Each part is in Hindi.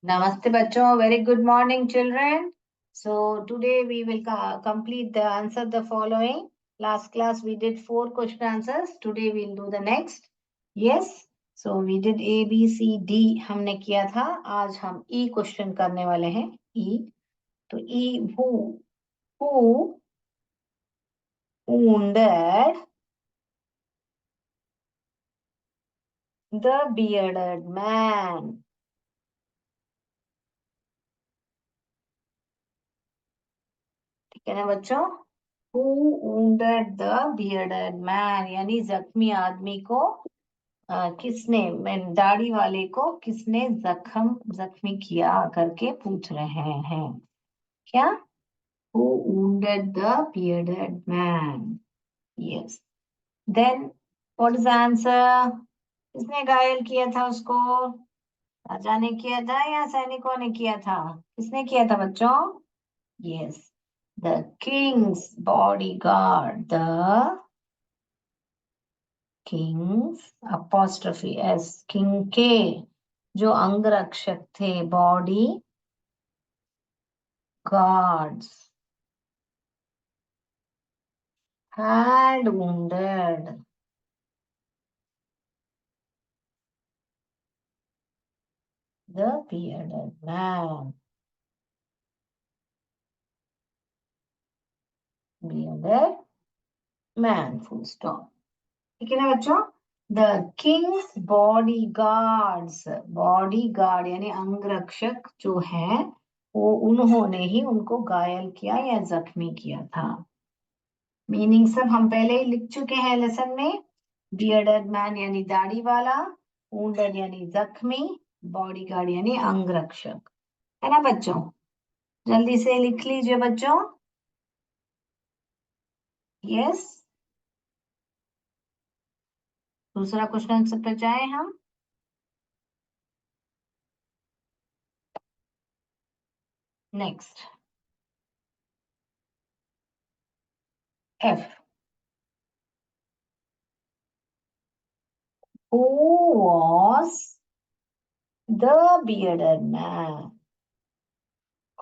Namaste bachon, very good morning children. So today we will complete the answer the following. Last class we did 4 question answers. Today we'll do the next. Yes. So we did A, B, C, D हमने किया था. आज हम E question करने वाले हैं. E. तो E who wounded the bearded man. ठीक है ना बच्चों? Who wounded the bearded man यानी जख्मी आदमी को किसने दाढ़ी वाले को किसने जख्मी किया करके पूछ रहे हैं क्या? Who wounded the bearded man? Yes. Then what is the answer? किसने घायल किया था उसको? राजा ने किया था या सैनिकों ने किया था? किसने किया था बच्चों? Yes. The king's bodyguard. The king's apostrophe s king के जो अंगरक्षक थे body guards had wounded the bearded man. Bearded man. Full stop. ठीक है ना बच्चों? The king's bodyguards. बॉडीगार्ड यानी अंगरक्षक जो है वो उन्होंने ही उनको घायल किया या जख्मी किया था. मीनिंग सब हम पहले ही लिख चुके हैं लेसन में. बियर्डेड मैन यानी दाढ़ी वाला, वुंडेड यानी जख्मी, बॉडीगार्ड यानी अंगरक्षक. है ना बच्चों? जल्दी से लिख लीजिए बच्चों. यस. दूसरा क्वेश्चन आंसर पे जाए हम. Next. F. Who was the bearded man?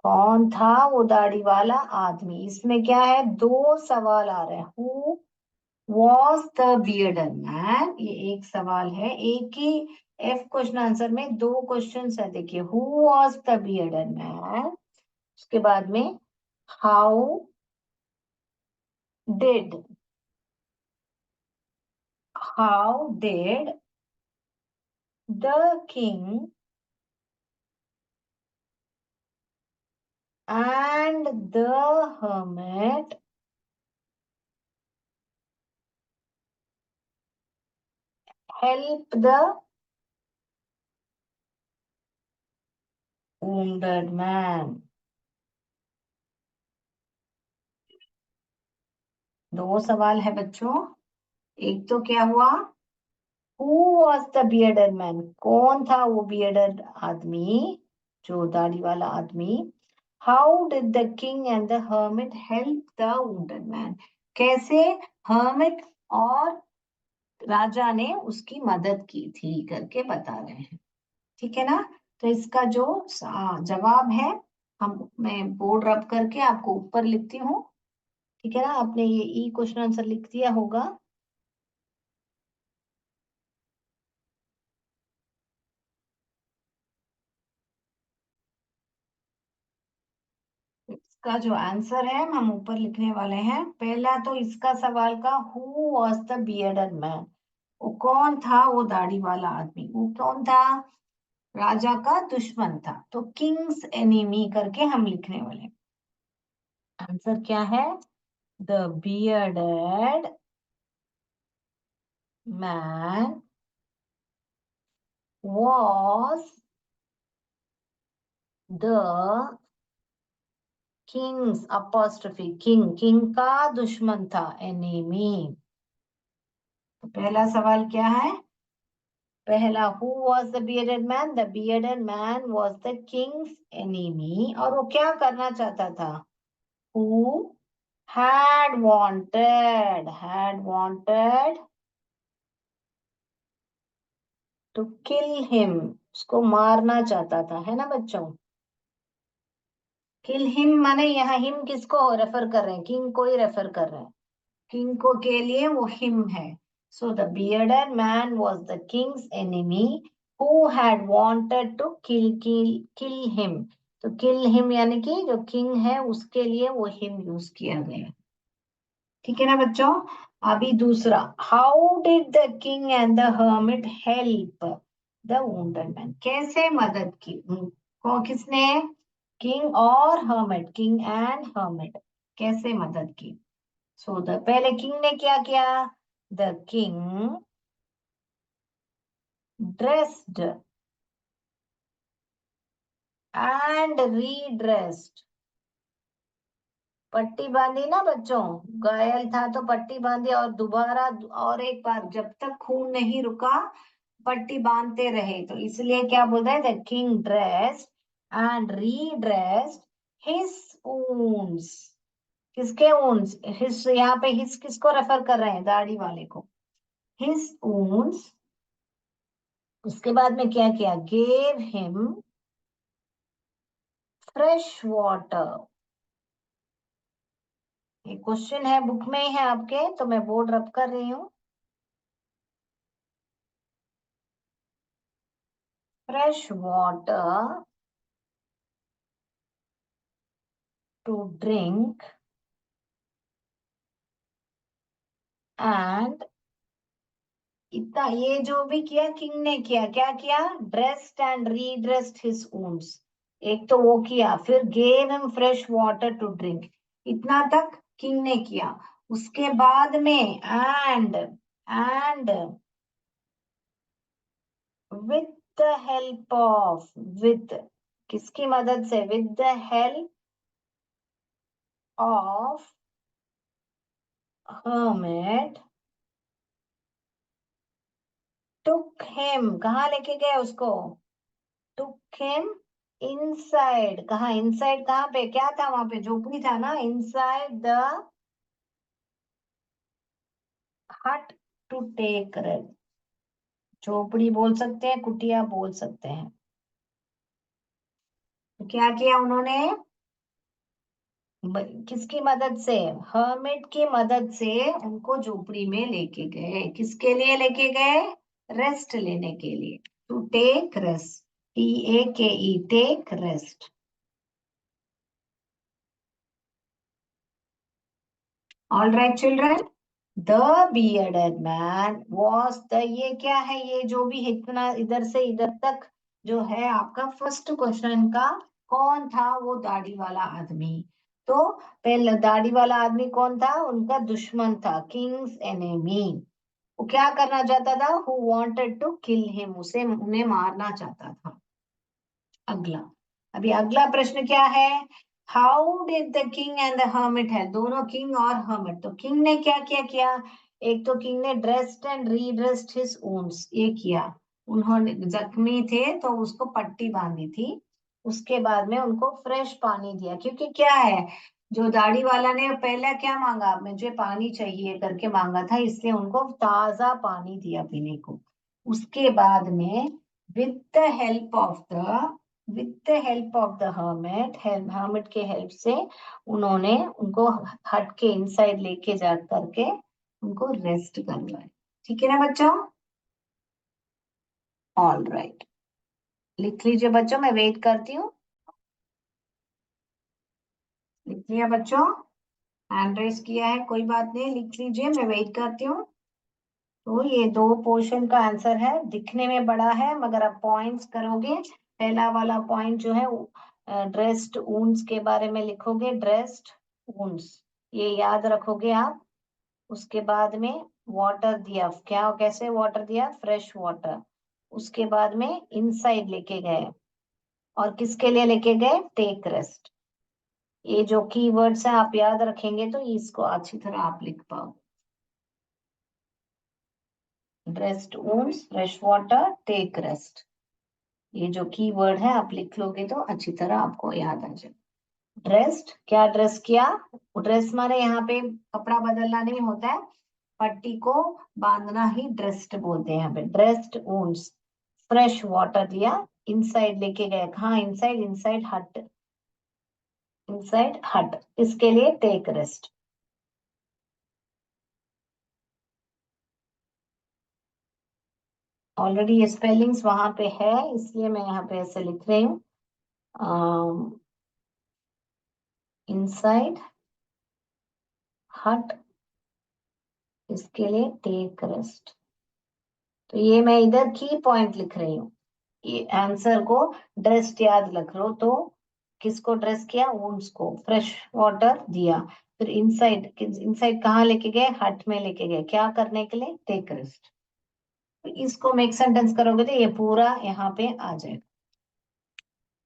कौन था वो दाढ़ी वाला आदमी? इसमें क्या है? 2 सवाल आ रहे हैं. हु वॉज द बियर्डन मैन, ये एक सवाल है. एक ही एफ क्वेश्चन आंसर में 2 क्वेश्चन है. देखिए, हु वॉज द बियर्डन मैन, उसके बाद में how did the king and the hermit help the wounded man. 2 सवाल है बच्चों. एक तो क्या हुआ? Who was the bearded man? कौन था वो bearded आदमी, जो दाढ़ी वाला आदमी? How did the king and the hermit help the wounded man? कैसे hermit और राजा ने उसकी मदद की थी करके बता रहे हैं. ठीक है ना? तो इसका जो जवाब है, मैं बोर्ड रब करके आपको ऊपर लिखती हूँ. ठीक है ना? आपने ये ई क्वेश्चन आंसर लिख दिया होगा. इसका जो आंसर है हम ऊपर लिखने वाले हैं. पहला तो इसका सवाल का who was the bearded man, वो कौन था वो दाढ़ी वाला आदमी? वो कौन था? राजा का दुश्मन था. तो किंग्स एनिमी करके हम लिखने वाले हैं. आंसर क्या है? The bearded man was the Kings apostrophe king का दुश्मन था, एनिमी. तो पहला सवाल क्या है? पहला, who was the bearded man? The bearded man was the king's enemy. और वो क्या करना चाहता था? Who had wanted to kill him. उसको मारना चाहता था, है ना बच्चों। किल हिम माने यहाँ हिम किसको रेफर कर रहे हैं, किंग को ही रेफर कर रहे हैं। किंग को के लिए वो हिम है। So the bearded man was the king's enemy who had wanted to kill kill kill him. तो किल हिम यानी कि जो किंग है उसके लिए वो हिम यूज किया गया। ठीक है ना बच्चों। अभी दूसरा, how did the king and the hermit help the wounded man, कैसे मदद की उनको, किसने, किंग और हर्मिट, किंग एंड हर्मिट कैसे मदद की। सो द पहले किंग ने क्या किया, द किंग ड्रेस्ड एंड रीड्रेस्ड, पट्टी बांधी ना बच्चों, घायल था तो पट्टी बांधी और दोबारा और एक बार जब तक खून नहीं रुका पट्टी बांधते रहे, तो इसलिए क्या बोलते हैं, the king dressed and redressed his wounds. किसके वुंड्स, हिज, यहाँ पे हिज किसको रेफर कर रहे हैं, दाढ़ी वाले को, हिज वुंड्स। उसके बाद में क्या किया, गेव हिम फ्रेश वाटर। ये क्वेश्चन है, बुक में ही है आपके, तो मैं बोर्ड रब कर रही हूँ। Fresh water to drink and, इतना ये जो भी किया किंग ने किया, क्या किया, dressed and redressed his wounds, एक तो वो किया, फिर gave him fresh water to drink, इतना तक किंग ने किया। उसके बाद में and with the help of, with किसकी मदद से, with the help of hermit took him, कहाँ लेके गए उसको, took him inside, कहाँ inside, कहाँ पे क्या था, वहां पे झोपड़ी था ना, inside the hut to take rest, झोपड़ी बोल सकते हैं, कुटिया बोल सकते हैं। तो क्या किया उन्होंने, किसकी मदद से, हर्मिट की मदद से उनको झोपड़ी में लेके गए, किसके लिए लेके गए, रेस्ट लेने के लिए, to take rest, TAKE, take rest. All right children, the bearded man was the, ये क्या है, ये जो भी इतना इधर से इधर तक जो है आपका फर्स्ट क्वेश्चन का, कौन था वो दाढ़ी वाला आदमी। तो पहले दाढ़ी वाला आदमी कौन था, उनका दुश्मन था, किंग्स एनिमी। वो क्या करना चाहता था, who wanted to kill him, उसे उन्हें मारना चाहता था। अगला, अभी अगला प्रश्न क्या है, how did the king and the hermit है, दोनों किंग और हर्मिट, तो किंग ने क्या क्या किया, एक तो किंग ने dressed and redressed his wounds, ये किया, उन्होंने जख्मी थे तो उसको पट्टी बांधी थी। उसके बाद में उनको फ्रेश पानी दिया, क्योंकि क्या है, जो दाढ़ी वाला ने पहले क्या मांगा, मुझे पानी चाहिए करके मांगा था, इसलिए उनको ताजा पानी दिया पीने को। उसके बाद में with the help of the, with the help of the hermit, hermit के हेल्प से उन्होंने उनको हट के इनसाइड लेके जा करके उनको रेस्ट करवाया। ठीक है ना बच्चों, ऑल राइट, लिख लीजिए बच्चों, मैं वेट करती हूँ। लिख लिया बच्चों, हैंड रेस किया है, कोई बात नहीं, लिख लीजिए, मैं वेट करती हूँ। तो ये दो पोर्शन का आंसर है, दिखने में बड़ा है मगर आप पॉइंट्स करोगे, पहला वाला पॉइंट जो है ड्रेस्ड ऊन्स के बारे में लिखोगे, ड्रेस्ड ऊन्स, ये याद रखोगे आप। उसके बाद में वाटर दिया, क्या कैसे वाटर दिया, फ्रेश वाटर। उसके बाद में इनसाइड लेके गए, और किसके लिए लेके गए, टेक रेस्ट। ये जो की वर्ड्स है आप याद रखेंगे तो इसको अच्छी तरह आप लिख पाओ, dressed wounds, fresh water, take rest, ये जो की वर्ड है आप लिख लोगे तो अच्छी तरह आपको याद आ जाए। ड्रेस्ड, क्या ड्रेस किया, ड्रेस माने यहाँ पे कपड़ा बदलना नहीं होता है, पट्टी को बांधना ही ड्रेस्ड बोलते हैं यहाँ पे, ड्रेस्ड वुंड्स, फ्रेश वाटर दिया, इनसाइड लेके गए, कहाँ? इनसाइड, इनसाइड हट, इनसाइड हट, इसके लिए टेक रेस्ट। ऑलरेडी ये स्पेलिंग्स वहां पे है, इसलिए मैं यहाँ पे ऐसे लिख रही हूँ। इनसाइड हट, इसके लिए टेक रेस्ट। तो ये मैं इधर की पॉइंट लिख रही हूँ, ये आंसर को ड्रेस्ड याद रख लो। तो किसको ड्रेस किया? वुंड्स को, फ्रेश वाटर दिया। फिर इनसाइड, इनसाइड कहाँ लेके गए? हट में लेके गए, क्या करने के लिए? Take rest. तो इसको मेक सेंटेंस करोगे तो ये पूरा यहाँ पे आ जाएगा।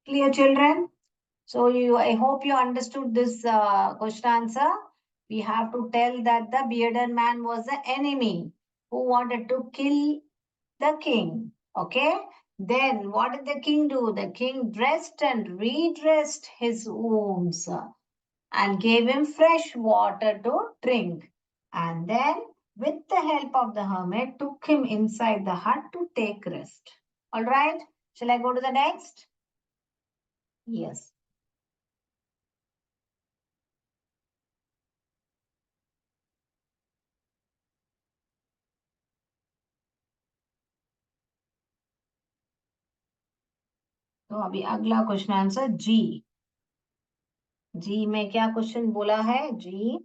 Clear children? So I hope you understood this question answer. We have to tell that the bearded man was the enemy who wanted to kill the king. Okay. Then what did the king do? The king dressed and redressed his wounds and gave him fresh water to drink. And then, with the help of the hermit, took him inside the hut to take rest. All right. Shall I go to the next? Yes. तो अभी अगला क्वेश्चन आंसर जी। जी में क्या क्वेश्चन बोला है? जी,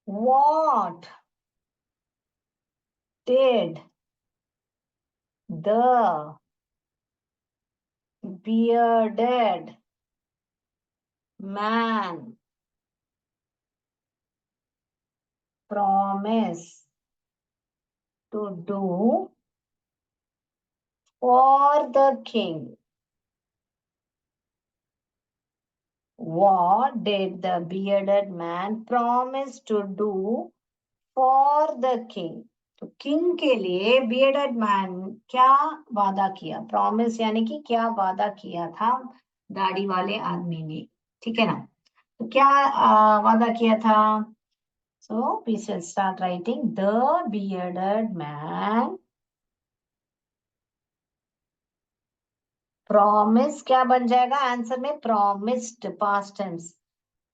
what did the bearded man promise to do for the king? What did the bearded man promise to do for the king? तो किंग के लिए बियर्डेड मैन क्या वादा किया? प्रॉमिस यानी कि क्या वादा किया था दाढ़ी वाले आदमी ने, ठीक है ना? तो क्या वादा किया था? So we shall start writing the bearded man promise, क्या बन जाएगा आंसर में? Promised, past tense,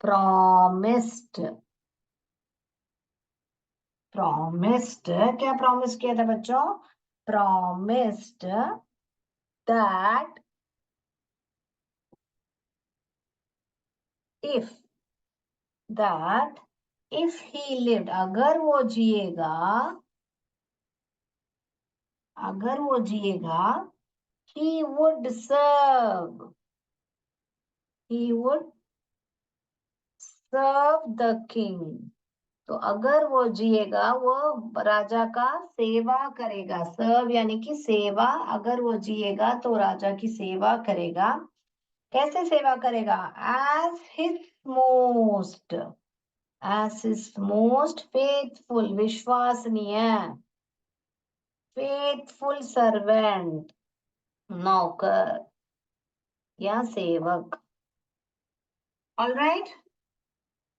promised, promised. क्या प्रॉमिस किया था बच्चों? Promised that if, that if he lived, अगर वो जिएगा, अगर वो जिएगा, he would serve, he would serve the king। तो अगर वो जिएगा वो राजा का सेवा करेगा। सर्व यानी कि सेवा, अगर वो जिएगा तो राजा की सेवा करेगा। कैसे सेवा करेगा? As his most, as his most faithful, विश्वसनीय, फेथफुल सर्वेंट, नौकर या सेवक। All right.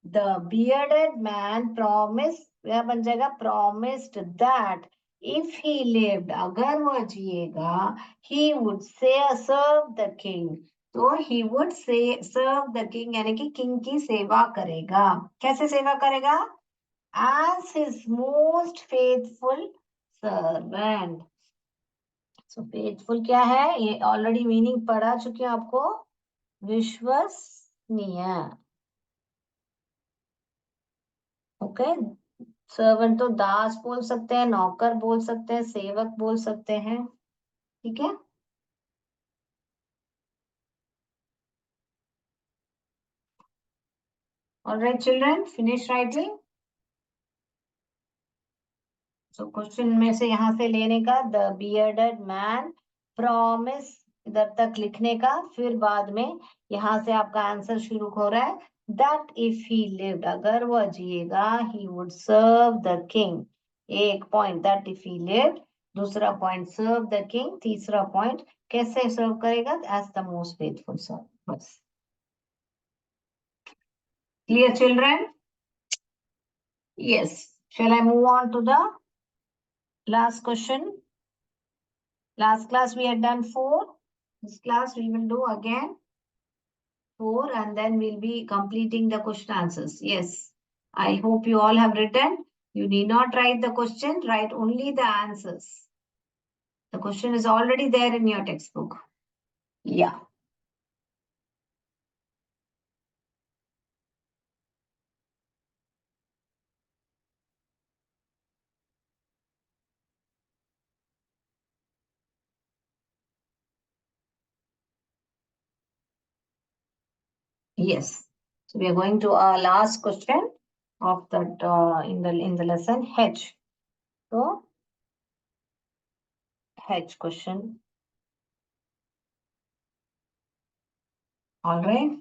The bearded man promised, क्या बन जाएगा? promised that if he lived, अगर वो जिएगा, he would say serve the king। तो he would say serve the king यानी कि किंग की सेवा करेगा। कैसे सेवा करेगा? as his most faithful servant। so faithful क्या है? ये ऑलरेडी मीनिंग पढ़ा चुके हैं आपको, विश्वसनीय। ओके। सर्वेंट तो दास बोल सकते हैं, नौकर बोल सकते हैं, सेवक बोल सकते हैं, ठीक है। Alright children, finish writing. So question में से यहां से लेने का, द बियर्डेड मैन प्रॉमिस, इधर तक लिखने का, फिर बाद में यहां से आपका आंसर शुरू हो रहा है, दैट इफ ही लिव्ड, अगर वह जिएगा, he would serve the king. एक point, that if he lived. दूसरा पॉइंट, सर्व द किंग। तीसरा पॉइंट, कैसे सर्व करेगा? As the most faithful serve. बस। Clear children? Yes. Shall I move on to the last question? Last class we had done 4. This class we will do again 4, and then we'll be completing the question answers. Yes, I hope you all have written. You need not write the question, write only the answers. The question is already there in your textbook. Yeah. Yes. So we are going to our last question of that in the lesson H. So H question. All right.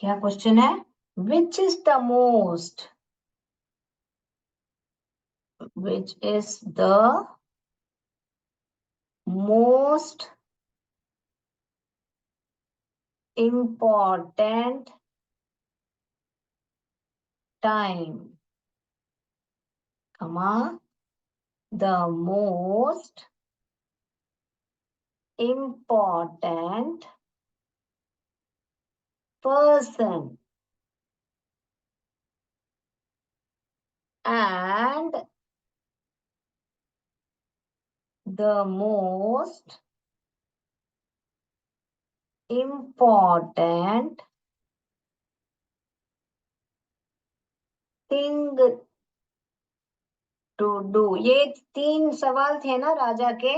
क्या क्वेश्चन है? Which is the most important time, comma, the most important person and the most important thing to do. ये 3 सवाल थे ना राजा के.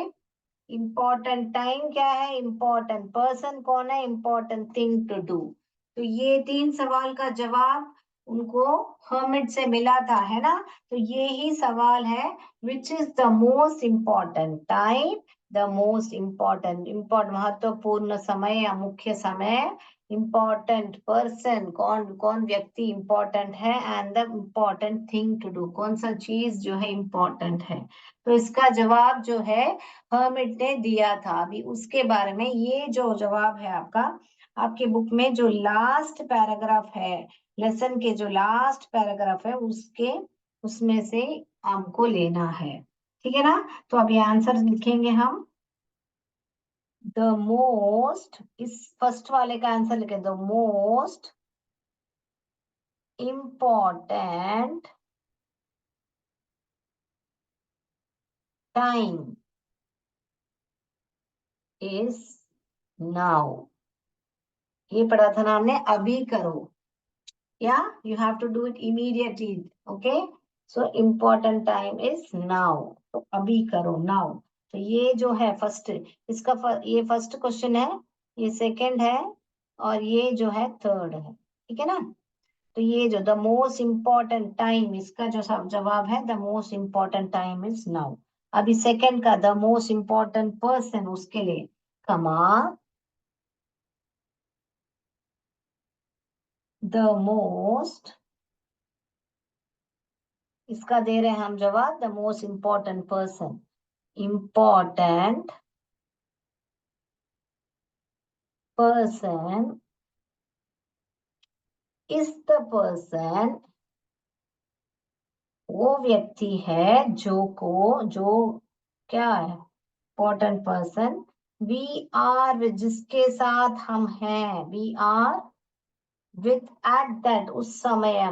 इम्पोर्टेंट टाइम क्या है, इम्पोर्टेंट पर्सन कौन है, इम्पोर्टेंट थिंग टू डू. तो ये 3 सवाल का जवाब उनको हर्मिट से मिला था, है ना. तो ये ही सवाल है, which is the most important time, the most important महत्वपूर्ण समय या मुख्य समय, इम्पोर्टेंट पर्सन कौन कौन व्यक्ति इम्पोर्टेंट है, and the important thing to do कौन सा चीज जो है इम्पोर्टेंट है. तो इसका जवाब जो है हर्मिट ने दिया था. अभी उसके बारे में ये जो जवाब है आपका, आपके बुक में जो लास्ट पैराग्राफ है, लेसन के जो लास्ट पैराग्राफ है, उसमें से आपको लेना है. ठीक है ना. तो अभी आंसर लिखेंगे हम. द मोस्ट, इस फर्स्ट वाले का आंसर लिखे, the most important time is now. ये पढ़ा था ना हमने, अभी करो. Yeah, you have to do it immediately. Okay. So important time is now. तो अभी करो now. तो ये जो है फर्स्ट, ये फर्स्ट क्वेश्चन है, ये सेकंड है, और ये जो है थर्ड है. ठीक है ना. तो ये जो द मोस्ट इम्पोर्टेंट टाइम, इसका जो सब जवाब है, the most important time is now. अभी सेकंड का द मोस्ट इम्पोर्टेंट पर्सन, उसके लिए कमा, द मोस्ट, इसका दे रहे हैं हम जवाब, the most important person. Important person is the person, वो व्यक्ति है जो क्या है, इम्पोर्टेंट पर्सन, वी आर, जिसके साथ हम हैं, we are with, at that, उस समय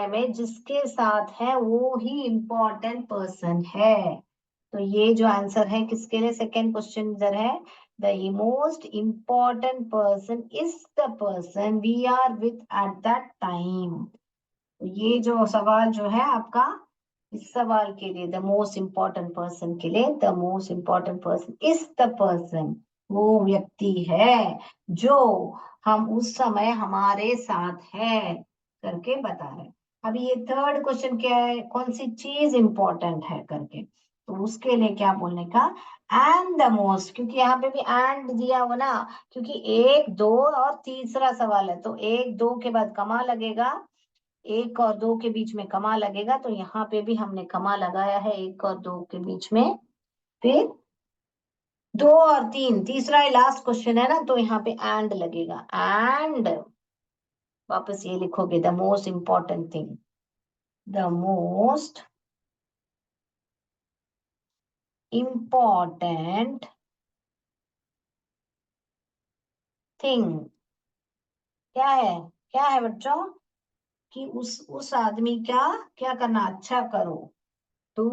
में जिसके साथ है वो ही इम्पोर्टेंट पर्सन है. तो ये जो आंसर है किसके लिए, सेकेंड क्वेश्चन इधर है, the most important person is the person we are with at that time. ये जो सवाल जो है आपका, इस सवाल के लिए द मोस्ट इम्पोर्टेंट पर्सन के लिए, the most important person is the person, वो व्यक्ति है जो हम उस समय हमारे साथ है करके बता रहे. अभी ये थर्ड क्वेश्चन क्या है, कौन सी चीज इंपॉर्टेंट है करके. तो उसके लिए क्या बोलने का, एंड द मोस्ट, क्योंकि यहाँ पे भी एंड दिया हुआ ना, क्योंकि 1 2 और तीसरा सवाल है, तो 1 2 के बाद कमा लगेगा, 1 और 2 के बीच में कमा लगेगा. तो यहाँ पे भी हमने कमा लगाया है 1 और 2 के बीच में. फिर 2 और 3, तीसरा लास्ट क्वेश्चन है ना, तो यहाँ पे एंड लगेगा. एंड वापस ये लिखोगे, the most important thing, the most important thing क्या है बच्चों, कि उस आदमी का क्या करना, अच्छा करो। To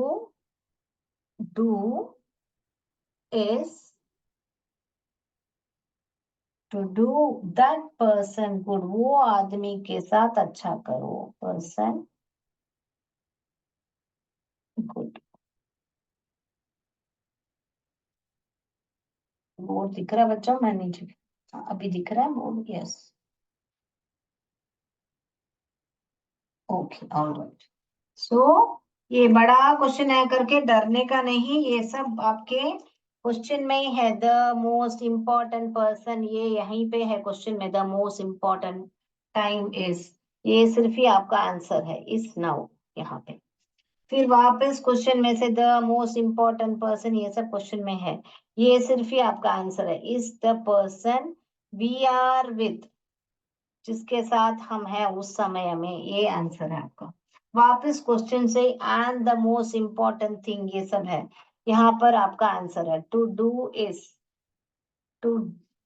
do is to do that person good, वो आदमी के साथ अच्छा करो, पर्सन गुड। बोर्ड दिख रहा है बच्चों, मैं नीचे, अभी दिख रहा है बोर्ड, यस, ओके, ऑलराइट। सो ये बड़ा क्वेश्चन है करके डरने का नहीं, ये सब आपके क्वेश्चन में ही है। द मोस्ट इम्पोर्टेंट पर्सन, ये यहीं पे है क्वेश्चन में, the most important time is, ये सिर्फ ही आपका आंसर है इस नाउ यहाँ पे। फिर वापस क्वेश्चन में से द मोस्ट इम्पोर्टेंट पर्सन, ये सब क्वेश्चन में है, ये सिर्फ ही आपका आंसर है, is the person we are with, जिसके साथ हम हैं उस समय में, ये आंसर है आपका। वापस क्वेश्चन से and the most important thing, ये सब है, यहाँ पर आपका आंसर है to do is, to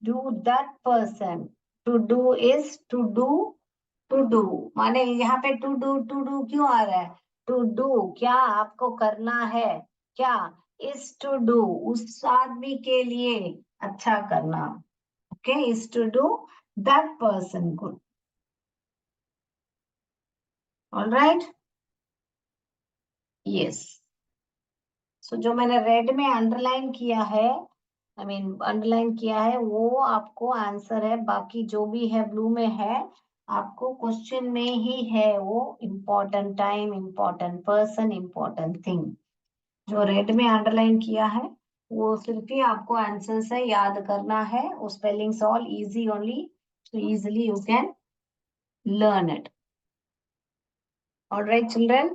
do that person, to do is to do, माने यहाँ पे टू डू क्यों आ रहा है, टू डू क्या आपको करना है, क्या, इज टू डू उस आदमी के लिए अच्छा करना, okay, is to do that person good, alright, yes. So जो मैंने रेड में अंडरलाइन किया है, आई मीन अंडरलाइन किया है, वो आपको आंसर है, बाकी जो भी है ब्लू में है, आपको क्वेश्चन में ही है वो, important time, important person, important thing. जो रेड में अंडरलाइन किया है वो सिर्फ ही आपको आंसर से याद करना है, वो spellings all easy only, so easily you can learn it. All right, children.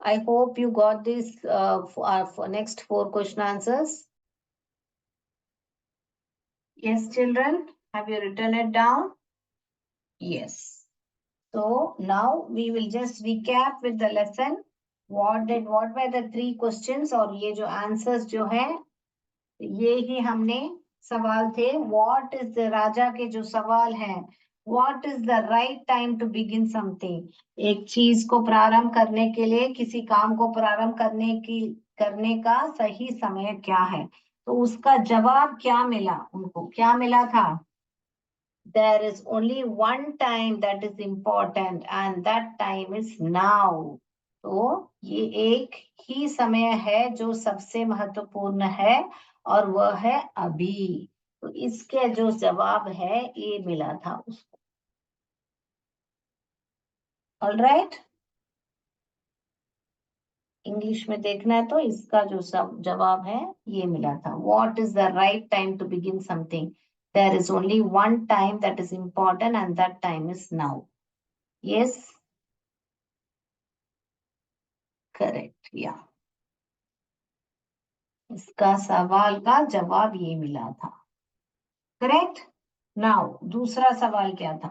I hope you got this for next 4 question answers. Yes, children. Have you written it down? Yes. So now we will just recap with the lesson. What were the 3 questions, और ये जो answers जो है, ये ही हमने सवाल थे। व्हाट इज द, राजा के जो सवाल हैं, what is the right time to begin something, एक चीज को प्रारंभ करने के लिए, किसी काम को प्रारंभ करने का सही समय क्या है, तो उसका जवाब क्या मिला, उनको क्या मिला था, there is only one time that is important and that time is now. तो ये एक ही समय है जो सबसे महत्वपूर्ण है, और वह है अभी। तो इसके जो जवाब है ये मिला था उसको, ऑलराइट। इंग्लिश में देखना है तो इसका जो सब जवाब है ये मिला था, what is the right time to begin something, there is only one time that is important and that time is now. Yes, correct, या इसका सवाल का जवाब ये मिला था, करेक्ट। नाउ दूसरा सवाल क्या था,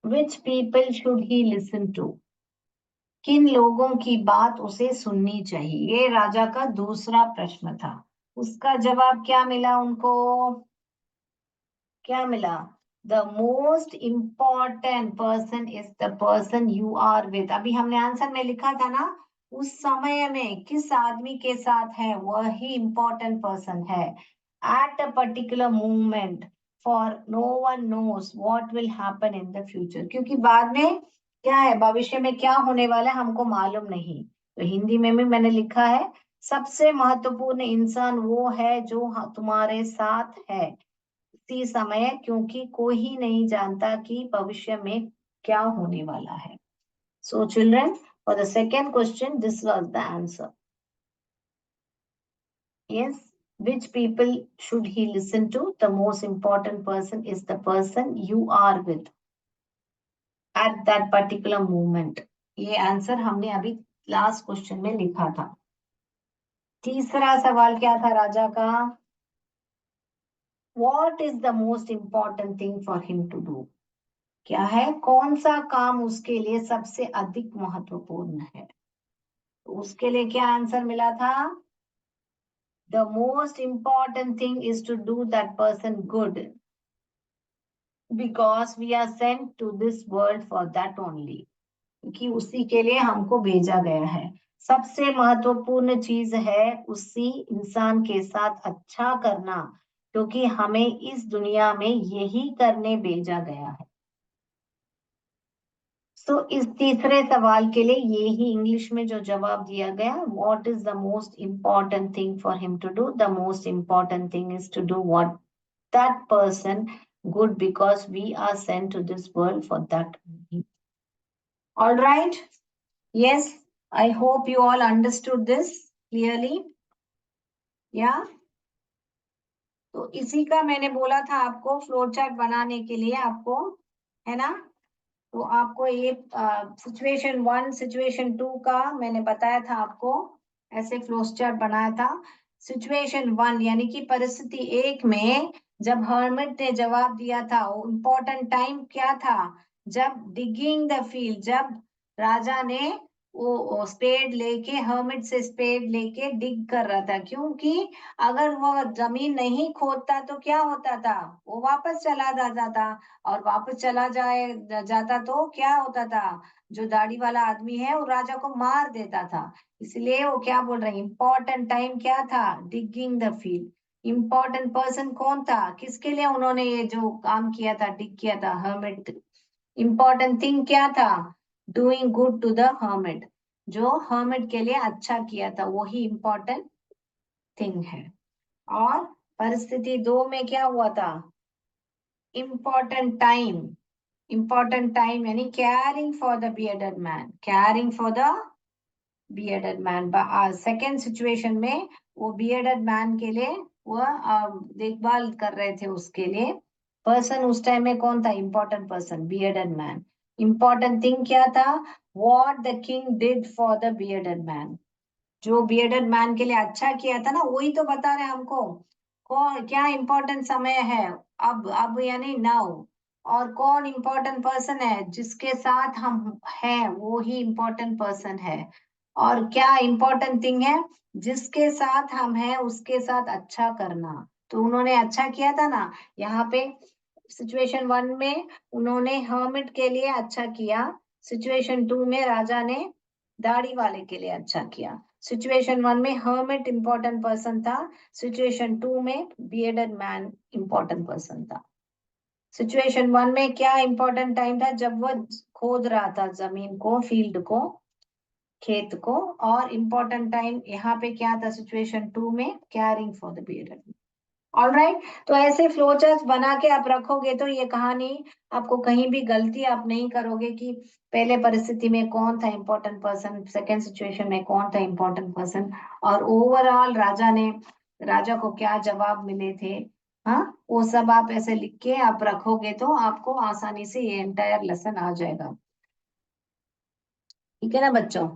which people should he listen to, किन लोगों की बात उसे सुननी चाहिए, ये राजा का दूसरा प्रश्न था। उसका जवाब क्या मिला उनको, क्या मिला, the most important person is the person you are with. अभी हमने आंसर में लिखा था ना, उस समय में किस आदमी के साथ है वह ही इम्पोर्टेंट पर्सन है, at a particular moment, for no one knows what will happen in the future, क्योंकि बाद में क्या है, भविष्य में क्या होने वाला है हमको मालूम नहीं। तो हिंदी में भी मैंने लिखा है, सबसे महत्वपूर्ण इंसान वो है जो तुम्हारे साथ है उसी समय, क्योंकि कोई नहीं जानता कि भविष्य में क्या होने वाला है। So children, for the second question this was the answer. Yes, which people should he listen to? The most important person is the person you are with at that particular moment. ये आंसर हमने अभी लास्ट क्वेश्चन में लिखा था। तीसरा सवाल क्या था राजा का, What is the most important thing for him to do? क्या है, कौन सा काम उसके लिए सबसे अधिक महत्वपूर्ण है, उसके लिए क्या आंसर मिला था? The most important thing is to do that person good because we are sent to this world for that only, क्योंकि उसी के लिए हमको भेजा गया है। सबसे महत्वपूर्ण चीज है उसी इंसान के साथ अच्छा करना, क्योंकि हमें इस दुनिया में यही करने भेजा गया है। तो इस तीसरे सवाल के लिए ये ही इंग्लिश में जो जवाब दिया गया, what is the most important thing for him to do? The most important thing is to do what that person good because we are sent to this world for that only. All right. Yes, I hope you all understood this clearly. Yeah. तो इसी का मैंने बोला था आपको फ्लो चार्ट बनाने के लिए आपको, है ना? तो आपको ये सिचुएशन 1 सिचुएशन 2 का मैंने बताया था आपको, ऐसे फ्लो चार्ट बनाया था। सिचुएशन 1 यानी कि परिस्थिति 1 में जब हर्मिट ने जवाब दिया था, इम्पोर्टेंट टाइम क्या था? जब डिगिंग द फील्ड, जब राजा ने वो स्पेड लेके, हर्मिट से स्पेड लेके डिग कर रहा था, क्योंकि अगर वो जमीन नहीं खोदता तो क्या होता था? वो वापस चला जाता था, और वापस चला जाता तो क्या होता था? जो दाढ़ी वाला आदमी है वो राजा को मार देता था। इसलिए वो क्या बोल रहे हैं, इंपॉर्टेंट टाइम क्या था? Digging the field. Important person कौन था? किसके लिए उन्होंने ये जो काम किया था, डिग किया था? हर्मिट। इंपॉर्टेंट थिंग क्या था? Doing good to the hermit, जो हर्मिट के लिए अच्छा किया था, वही इंपॉर्टेंट थिंग है। और परिस्थिति 2 में क्या हुआ था? इम्पोर्टेंट टाइम, इम्पोर्टेंट टाइम यानी carrying for the bearded man, carrying for the bearded man. Second situation में वो बियर्डेड मैन के लिए वो देखभाल कर रहे थे, उसके लिए पर्सन उस टाइम में कौन था? Important person, bearded man. Important thing क्या था? What the king did for the bearded man, जो बियर्डेड मैन के लिए अच्छा किया था ना, वही तो बता रहे हमको। कौन, क्या इंपॉर्टेंट समय है? अब यानी नाउ। और कौन इंपॉर्टेंट पर्सन है? जिसके साथ हम हैं वो ही इंपॉर्टेंट पर्सन है। और क्या इंपॉर्टेंट थिंग है? जिसके साथ हम हैं उसके साथ अच्छा करना। तो उन्होंने अच्छा किया था ना यहाँ पे। सिचुएशन 1 में उन्होंने हर्मिट के लिए अच्छा किया, सिचुएशन 2 में राजा ने दाढ़ी वाले के लिए अच्छा किया। सिचुएशन 1 में हर्मिट इंपॉर्टेंट पर्सन था, सिचुएशन 2 में बियर्डेड मैन इंपॉर्टेंट पर्सन था। सिचुएशन 1 में क्या इंपॉर्टेंट टाइम था? जब वो खोद रहा था जमीन को, फील्ड को, खेत को। और इम्पोर्टेंट टाइम यहाँ पे क्या था? सिचुएशन 2 में carrying for the bearded. All right. तो ऐसे फ्लो चार्ट बना के आप रखोगे तो ये कहानी आपको कहीं भी गलती आप नहीं करोगे कि पहले परिस्थिति में कौन था इंपॉर्टेंट पर्सन, सेकेंड सिचुएशन में कौन था इंपॉर्टेंट पर्सन, और ओवरऑल राजा को क्या जवाब मिले थे। हाँ, वो सब आप ऐसे लिख के आप रखोगे तो आपको आसानी से ये एंटायर लेसन आ जाएगा। ठीक है ना बच्चों?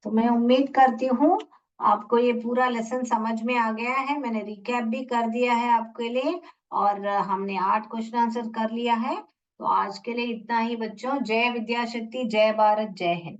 तो मैं उम्मीद करती हूँ आपको ये पूरा लेसन समझ में आ गया है। मैंने रिकैप भी कर दिया है आपके लिए, और हमने 8 क्वेश्चन आंसर कर लिया है। तो आज के लिए इतना ही बच्चों। जय विद्या शक्ति, जय भारत, जय हिंद।